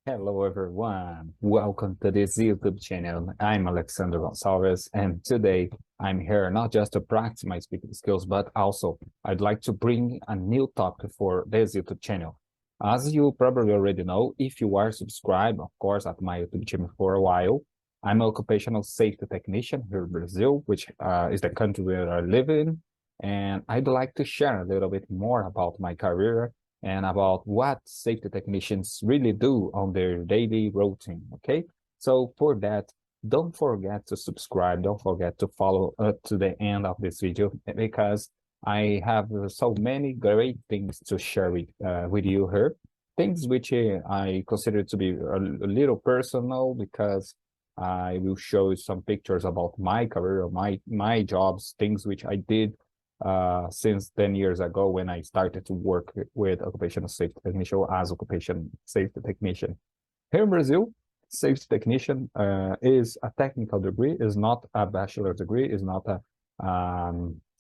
Hello everyone, welcome to this YouTube channel. I'm Alexander Gonçalves, and today I'm here not just to practice my speaking skills, but also I'd like to bring a new topic for this YouTube channel. As you probably already know, if you are subscribed, of course, at my YouTube channel for a while, I'm an occupational safety technician here in Brazil, which is the country where I live in, and I'd like to share a little bit more about my career and about what safety technicians really do on their daily routine, okay? So for that, don't forget to subscribe, don't forget to follow up to the end of this video because I have so many great things to share with you here. Things which I consider to be a little personal because I will show you some pictures about my career, my jobs, things which I did since 10 years ago when I started to work with occupational safety technician as occupational safety technician. Here in Brazil, safety technician is a technical degree, is not a bachelor's degree, is not a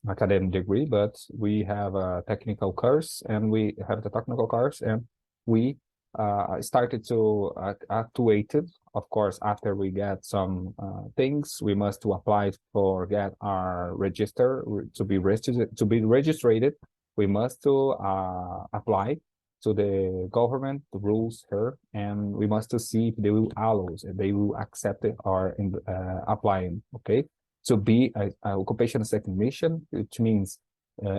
academic degree, but we have a technical course and we have the technical course and we started to actuate it. Of course, after we get some things, we must to apply for get our register to be registered. We must to apply to the government the rules here, and we must to see if they will allow us, if they will accept it or applying. Okay, to be a occupational technician, which means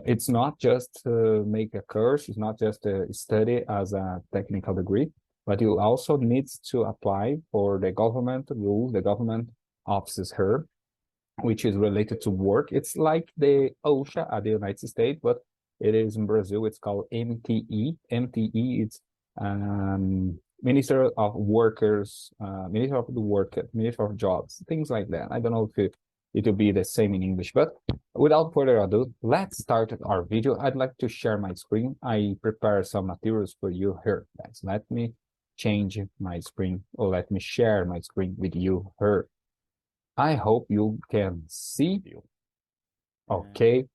it's not just to make a course, it's not just to study as a technical degree, but you also need to apply for the government rules, the government offices here, which is related to work. It's like the OSHA at the United States, but it is in Brazil. It's called MTE. MTE, it's Minister of Workers, Minister of the Work, Minister of Jobs, things like that. I don't know if it will be the same in English, but without further ado, let's start our video. I'd like to share my screen. I prepare some materials for you here, guys. Let me change my screen, or let me share my screen with you here. I hope you can see. Okay,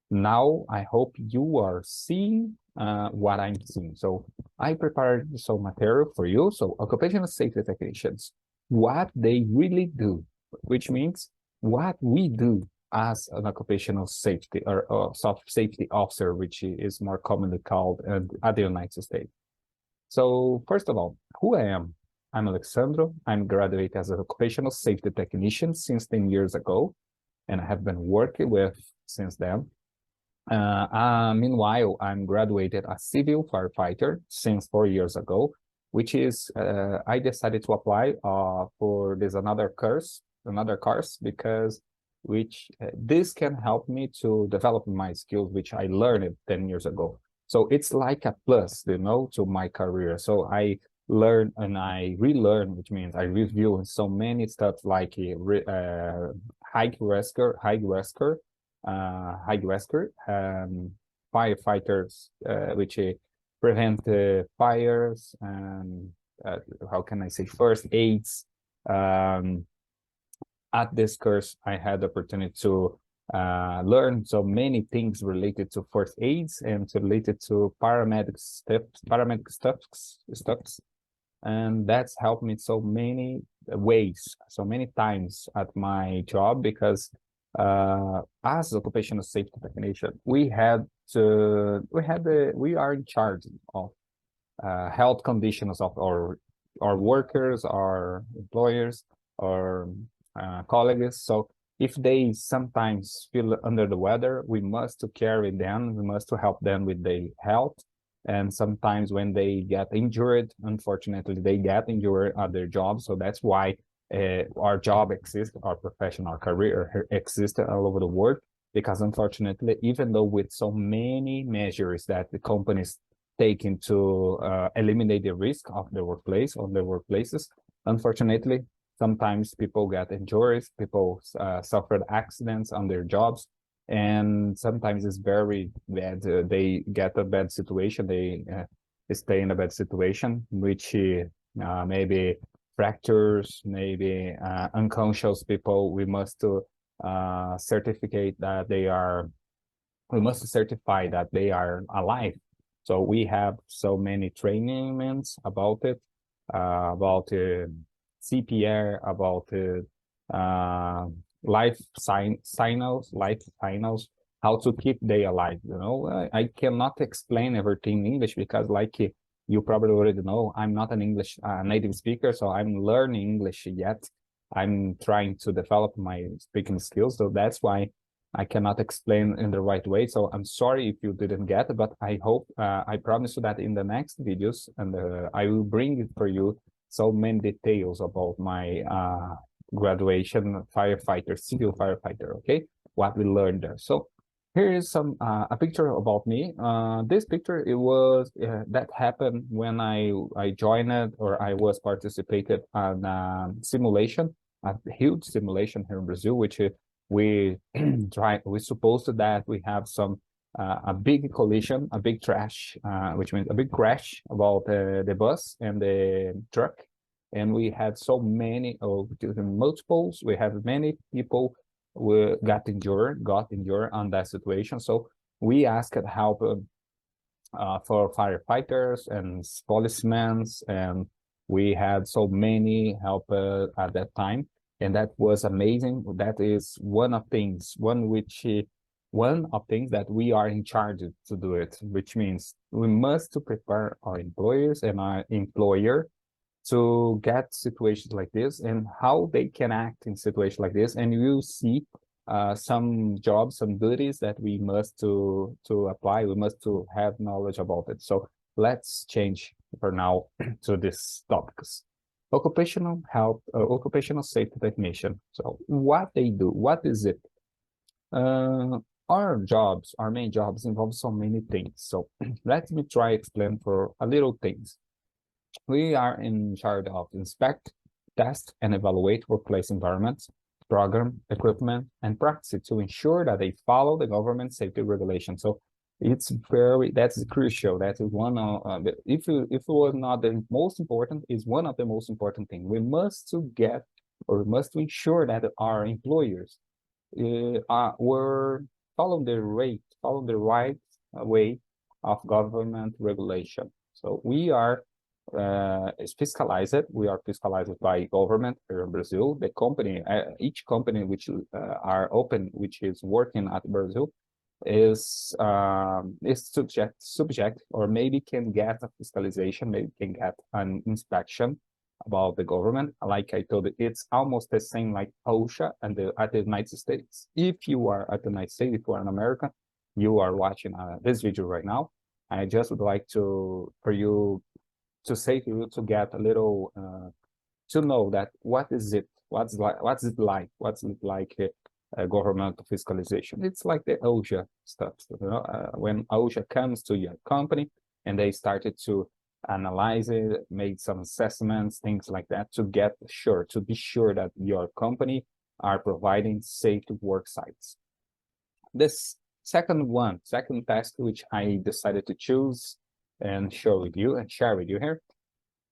now I hope you are seeing what I'm seeing. So I prepared some material for you. So occupational safety technicians, what they really do, which means what we do as an occupational safety or soft safety officer, which is more commonly called at the United States. So first of all, who I am? I'm Alexandro. I'm graduated as an occupational safety technician since 10 years ago, and I have been working with since then. Meanwhile, I'm graduated as civil firefighter since 4 years ago, which is I decided to apply for this another course because this can help me to develop my skills, which I learned 10 years ago. So it's like a plus, to my career. So I learn and I relearn, which means I review so many stuff like high risker, firefighters, which prevent fires and how can I say first aids. At this course, I had the opportunity to learn so many things related to first aids and related to paramedic stuffs, and that's helped me so many ways, so many times at my job because as occupational safety technician, we are in charge of health conditions of our workers, our employers, our colleagues. So if they sometimes feel under the weather, we must to carry them, we must to help them with their health. And sometimes when they get injured, unfortunately, they get injured at their job. So that's why our job exists, our profession, our career exists all over the world. Because unfortunately, even though with so many measures that the companies taken to eliminate the risk of the workplace, on their workplaces, unfortunately, sometimes people get injured, people suffered accidents on their jobs, and sometimes it's very bad. They get a bad situation, they stay in a bad situation, which maybe fractures, maybe unconscious people. We must certify that they are alive. So we have so many trainings about it. about CPR, about life signals, how to keep they alive. You know, I cannot explain everything in English because, like you probably already know, I'm not an English native speaker, so I'm learning English yet. I'm trying to develop my speaking skills, so that's why I cannot explain in the right way. So I'm sorry if you didn't get it, but I hope, I promise you that in the next videos, and I will bring it for you so many details about my graduation firefighter, civil firefighter, okay? What we learned there. So here is some a picture about me. This picture, it was that happened when I joined it, or I was participated on simulation, a huge simulation here in Brazil, which we we supposed that we have some a big collision, a big crash, which means a big crash about the bus and the truck, and we had so many of multiples. We have many people who got injured on that situation. So we asked help for firefighters and policemen, and we had so many help at that time, and that was amazing. That is one of things that we are in charge to do it, which means we must to prepare our employers and our employer to get situations like this and how they can act in situations like this. And you see some jobs, some duties that we must to apply. We must to have knowledge about it. So let's change for now to this topics. Occupational health, occupational safety technician. So what they do, what is it? Our jobs, our main jobs involve so many things. So let me try explain for a little things. We are in charge of inspect, test, and evaluate workplace environments, program, equipment, and practice to ensure that they follow the government safety regulations. So that's crucial. That is one of, if it was not the most important, is one of the most important things. We must to get, or we must to ensure that our employers were following the right way of government regulation. So we are fiscalized. We are fiscalized by government here in Brazil. The company, each company which are open, which is working at Brazil, is subject, or maybe can get a fiscalization, maybe can get an inspection about the government. Like I told you, it's almost the same like OSHA and at the United States. If you are at the United States, if you are in America, you are watching this video right now. I just would like for you to say to you to get a little to know that what's it like governmental fiscalization. It's like the OSHA stuff, you know, when OSHA comes to your company and they started to analyze it, made some assessments, things like that, to be sure that your company are providing safe work sites. This second task which I decided to choose and share with you here.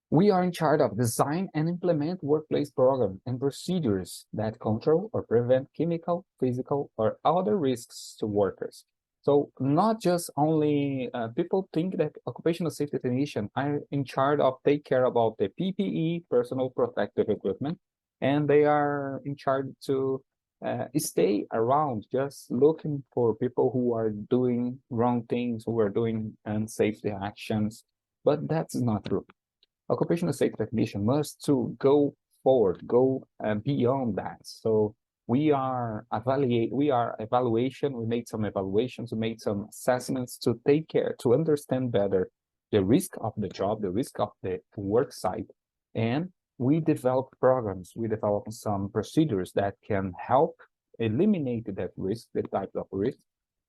We are in charge of design and implement workplace programs and procedures that control or prevent chemical, physical, or other risks to workers. So not just only people think that occupational safety technician are in charge of take care about the PPE, personal protective equipment, and they are in charge to stay around just looking for people who are doing wrong things, who are doing unsafe actions. But that's not true. Occupational safety technician must to go forward, go beyond that. So we made some evaluations, we made some assessments to take care, to understand better the risk of the job, the risk of the work site, and we developed programs, we developed some procedures that can help eliminate that risk, the type of risk,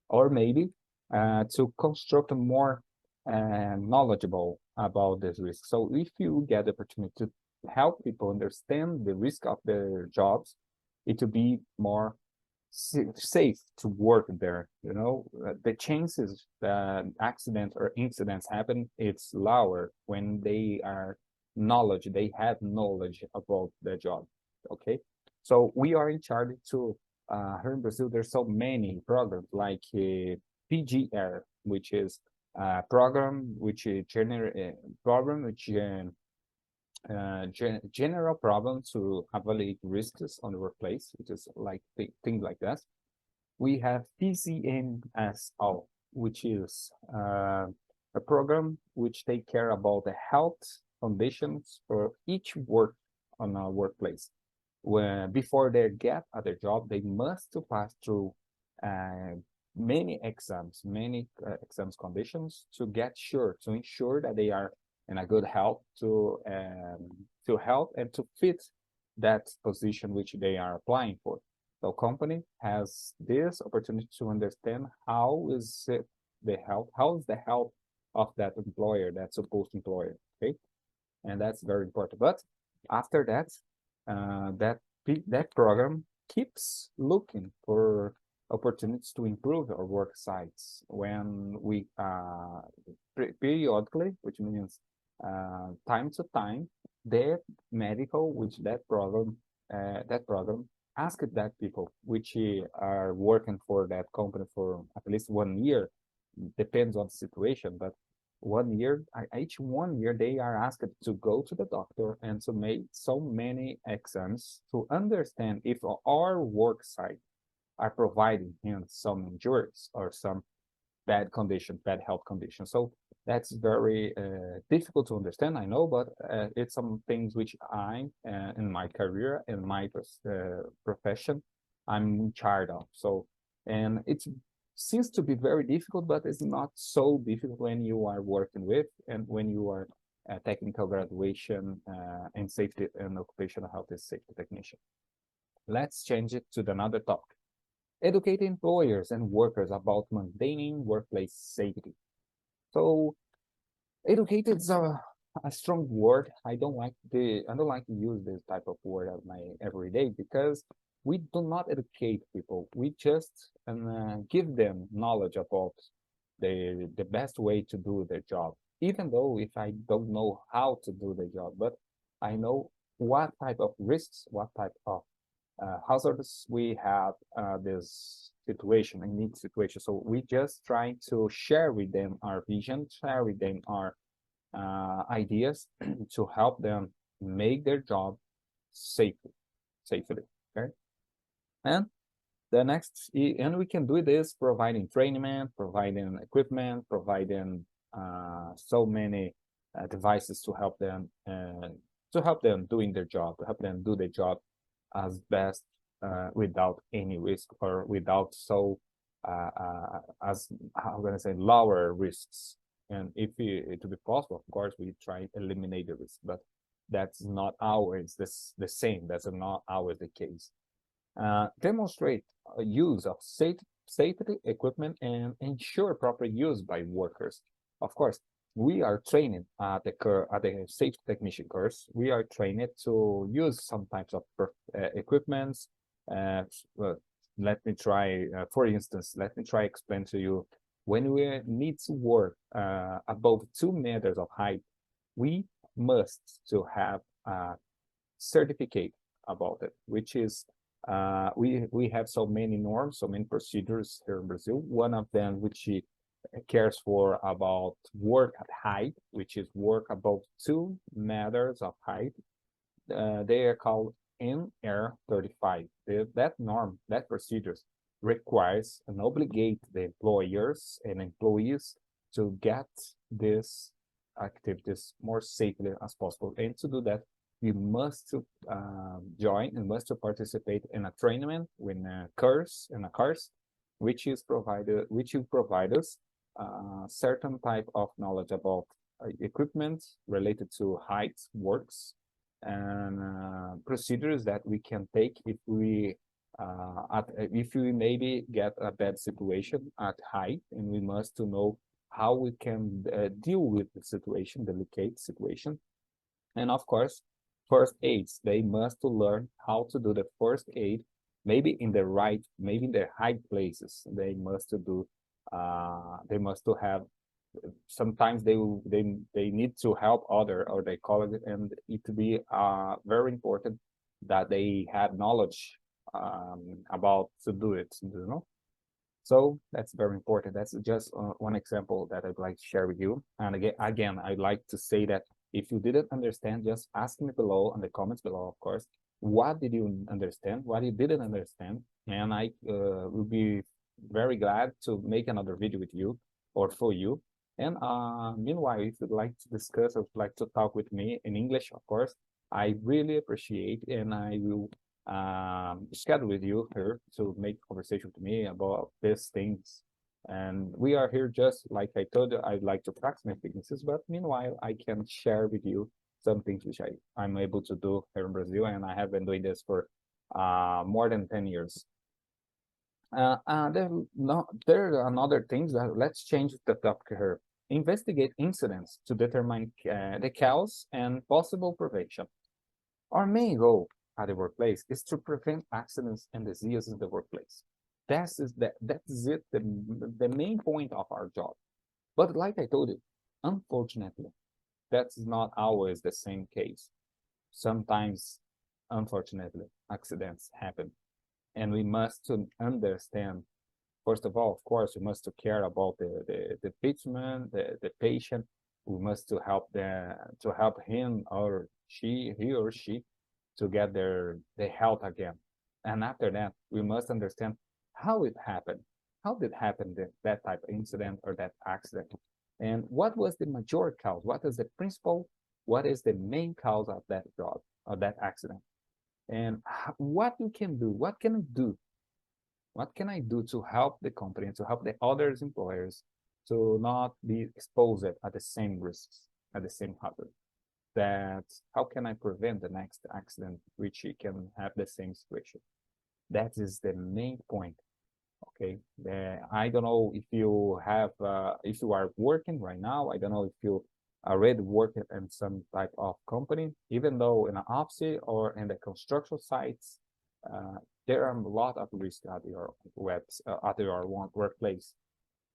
or maybe to construct a more knowledgeable about this risk. So if you get the opportunity to help people understand the risk of their jobs, it will be more safe to work there. You know, the chances that accidents or incidents happen, it's lower when they have knowledge about their job. Okay, so we are in charge to here in Brazil. There's so many programs like PGR, which is program which general problem to evaluate risks on the workplace, which is like things like that. We have PCMSO, which is a program which take care about the health conditions for each work on a workplace. When before they get at their job, they must to pass through many exams conditions to get sure to ensure that they are in a good health to help and to fit that position which they are applying for. So company has this opportunity to understand how is it how is the health of that employer, that supposed employer, okay? And that's very important. But after that, that program keeps looking for opportunities to improve our work sites when we periodically, which means time to time, the medical, which that program asked that people which are working for that company for at least 1 year, depends on the situation, but 1 year, each 1 year, they are asked to go to the doctor and to make so many exams to understand if our work site are providing him some injuries or some bad condition, bad health condition. So that's very difficult to understand, I know, but it's some things which I, in my career, in my profession, I'm in charge of. So, and it seems to be very difficult, but it's not so difficult when you are working with and when you are a technical graduation in safety and occupational health and safety technician. Let's change it to another topic. Educate employers and workers about maintaining workplace safety. So educate is a strong word. I don't like to use this type of word of my everyday because we do not educate people. We just give them knowledge about the best way to do their job. Even though if I don't know how to do the job, but I know what type of risks, what type of hazards we have this situation, in each situation. So we just try to share with them our vision, share with them our ideas to help them make their job safely. Okay. And the next, and we can do this providing training, providing equipment, providing so many devices to help them doing their job, to help them do their job as best without any risk or without as I'm gonna say lower risks. And if it to be possible, of course, we try to eliminate the risk, but that's not always the same. That's not always the case. Demonstrate use of safety equipment and ensure proper use by workers. Of course, we are trained at the safety technician course. We are trained to use some types of equipments. Let me try, for instance, let me try explain to you. When we need to work above 2 meters of height, we must to have a certificate about it, which is we have so many norms, so many procedures here in Brazil. One of them, which cares for about work at height, which is work above 2 meters of height. They are called NR35. That norm, that procedures requires and obligate the employers and employees to get these activities more safely as possible. And to do that, you must join and must participate in a training with a course, which will provide us certain type of knowledge about equipment related to height works and procedures that we can take if we maybe get a bad situation at height, and we must to know how we can deal with the situation, delicate situation. And of course, first aids, they must to learn how to do the first aid, maybe in the high places. They must to do they must to have, sometimes they need to help other or their colleagues, and it to be very important that they have knowledge about to do it, you know. So that's very important. That's just one example that I'd like to share with you. And again, I'd like to say that If you didn't understand, just ask me below in the comments below, of course. What did you understand? What you didn't understand? And I will be very glad to make another video with you or for you. And meanwhile, if you'd like to discuss or like to talk with me in English, of course, I really appreciate, and I will schedule with you here to make conversation with me about these things. And we are here just like I told you, I'd like to practice my weaknesses, but meanwhile, I can share with you some things which I'm able to do here in Brazil, and I have been doing this for more than 10 years. There are another things that let's change the topic here. Investigate incidents to determine the cause and possible prevention. Our main goal at the workplace is to prevent accidents and diseases in the workplace. That is the main point of our job. But like I told you, unfortunately, that's not always the same case. Sometimes, unfortunately, accidents happen. And we must understand, first of all, of course, we must care about the patient, the patient. We must to help him or he or she to get their health again. And after that, we must understand how it happened. How did happen that type of incident or that accident? And what was the major cause? What is the principal? What is the main cause of that job or that accident? And what we can do? What can I do? What can I do to help the company, to help the other employers to not be exposed at the same risks, at the same hazard? That how can I prevent the next accident which can have the same situation? That is the main point. Okay, I don't know if you have if you are working right now. I don't know if you already working in some type of company, even though in an office or in the construction sites, there are a lot of risks at your at your workplace.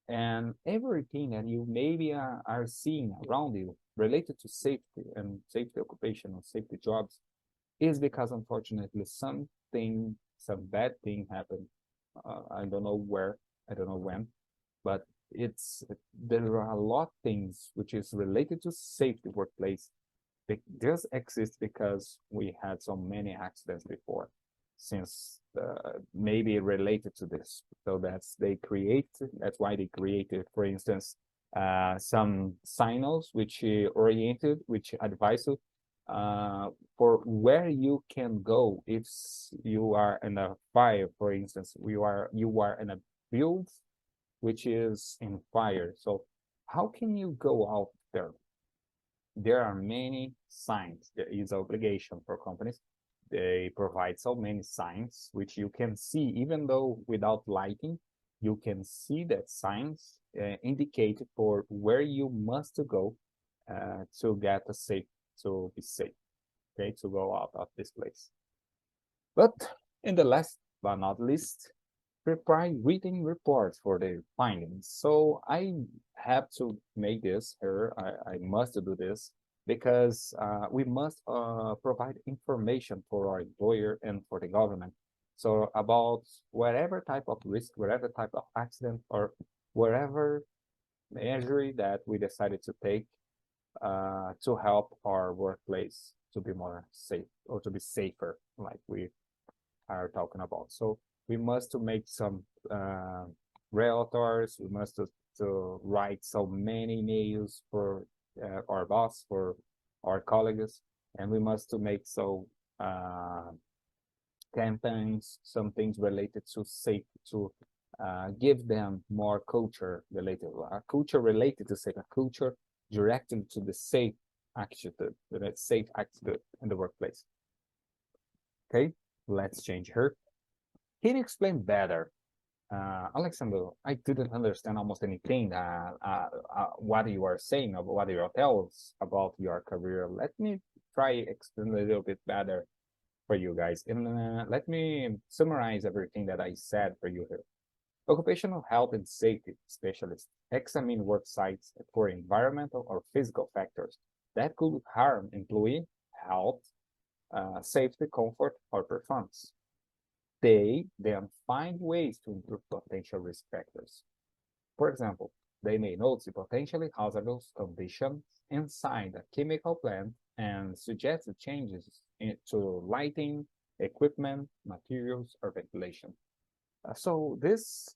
And everything that you maybe are seeing around you related to safety and safety occupational safety jobs is because unfortunately some bad thing happened. I don't know where, I don't know when, but there are a lot of things which is related to safety workplace. They just exist because we had so many accidents before, since maybe related to this. So that's why they created, for instance, some signals which advise you for where you can go if you are in a fire. For instance, you are in a build which is in fire. So how can you go out there? There are many signs. There is obligation for companies. They provide so many signs which you can see, even though without lighting, you can see that signs indicate for where you must go to get to be safe, okay, to go out of this place. But in the last but not least, prepare written reports for the findings. So I have to make this here. I must do this because we must provide information for our employer and for the government. So about whatever type of risk, whatever type of accident, or whatever measure that we decided to take to help our workplace to be more safe or to be safer, like we are talking about. So we must make some realtors. We must to write so many emails for our boss, for our colleagues, and we must to make so campaigns, some things related to safety, to give them more culture related to safe, a culture directed to the safe attitude, in the workplace. Okay, let's change her. Can you explain better? Alexander, I didn't understand almost anything what you are saying, about what you are telling us about your career. Let me try explain a little bit better for you guys. And let me summarize everything that I said for you here. Occupational health and safety specialists examine work sites for environmental or physical factors that could harm employee health, safety, comfort, or performance. They then find ways to improve potential risk factors. For example, They may notice potentially hazardous conditions inside a chemical plant and suggest changes to lighting, equipment, materials, or ventilation. So this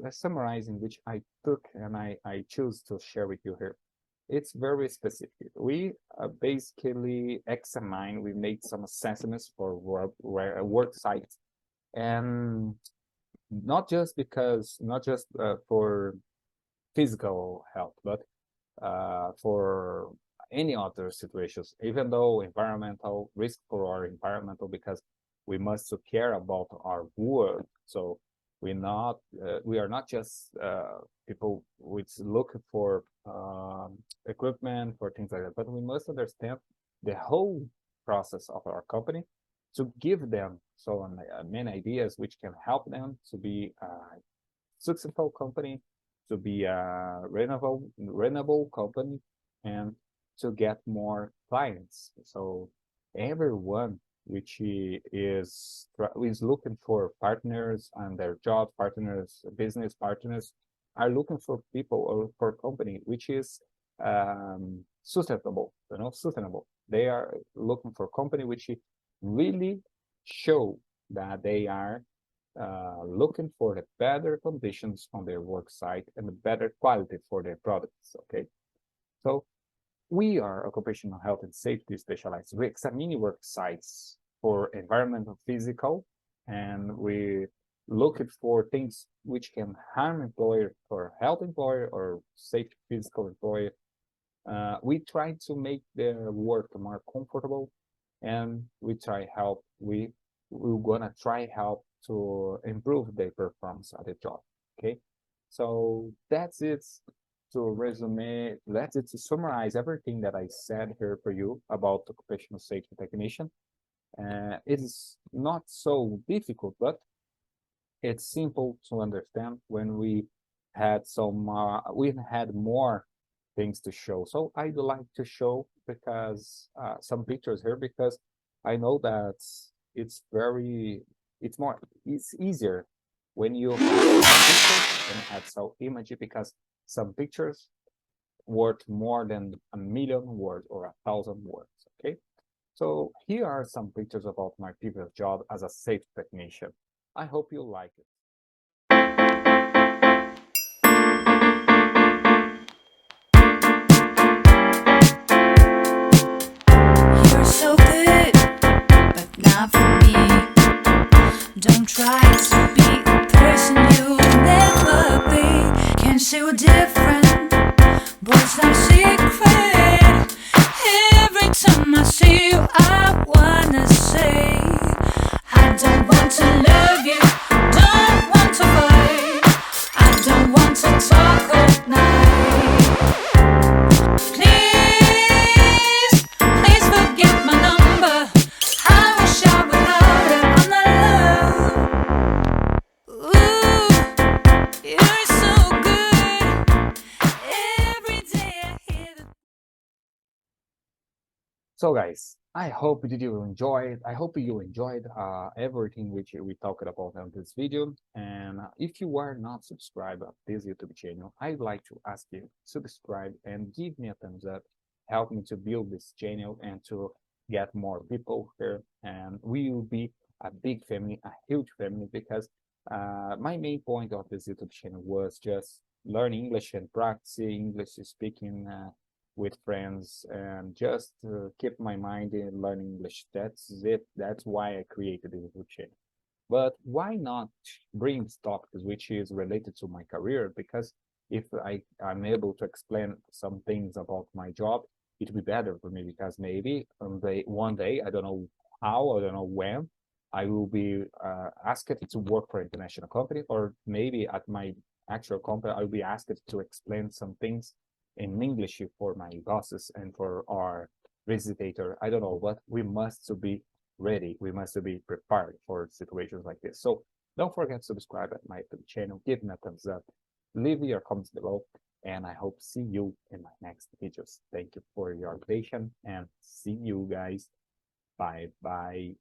summarizing which I took and I choose to share with you here, it's very specific. We basically examine, we made some assessments for work sites, and not just for physical health, but for any other situations, even though environmental risk for our environmental, because we must care about our world. So we are not just people which look for equipment for things like that, but we must understand the whole process of our company to give them many ideas which can help them to be a successful company, to be a renewable company, and to get more clients. So everyone which is looking for partners and their job partners, business partners, are looking for people or for company which is sustainable. Sustainable. They are looking for company which really show that they are looking for the better conditions on their work site and the better quality for their products. Okay, so we are occupational health and safety specialists. We examine work sites for environmental, physical, and we look for things which can harm employer or help employer or safe physical employer. We try to make their work more comfortable, and we're gonna try help to improve their performance at the job. Okay, so that's it. To resume, that's it to summarize everything that I said here for you about occupational safety technician. It is not so difficult, but it's simple to understand when we had more things to show. So I'd like to show because some pictures here, because I know that it's easier when you have pictures and add some image, because some pictures worth more than 1,000,000 words or 1,000 words. Okay, so here are some pictures about my previous job as a safety technician. I hope you like it. You're so good, but not for me. Don't try to be a person you'll never be. Can't say we're different, but it's not a secret. Every time I see you, I wanna say, I don't want to love you, don't want to fight, I don't want to talk all night. Please, please forget my number. I wish I would love it, I'm not love. Ooh, you're so good. Every day I hear the So guys, I hope you enjoyed. I hope you enjoyed everything which we talked about in this video. And if you are not subscribed to this YouTube channel, I'd like to ask you to subscribe and give me a thumbs up. Help me to build this channel and to get more people here. And we will be a big family, a huge family, because my main point of this YouTube channel was just learning English and practicing English speaking with friends, and just keep my mind in learning English. That's it. That's why I created the YouTube channel. But why not bring topics which is related to my career? Because if I'm able to explain some things about my job, it will be better for me, because maybe one day, I don't know how, I don't know when, I will be asked to work for an international company, or maybe at my actual company, I'll be asked to explain some things in English for my bosses and for our visitator. I don't know, but we must be ready. We must be prepared for situations like this. So don't forget to subscribe at my channel, give me a thumbs up, leave your comments below, and I hope see you in my next videos. Thank you for your patience, and see you guys. Bye bye.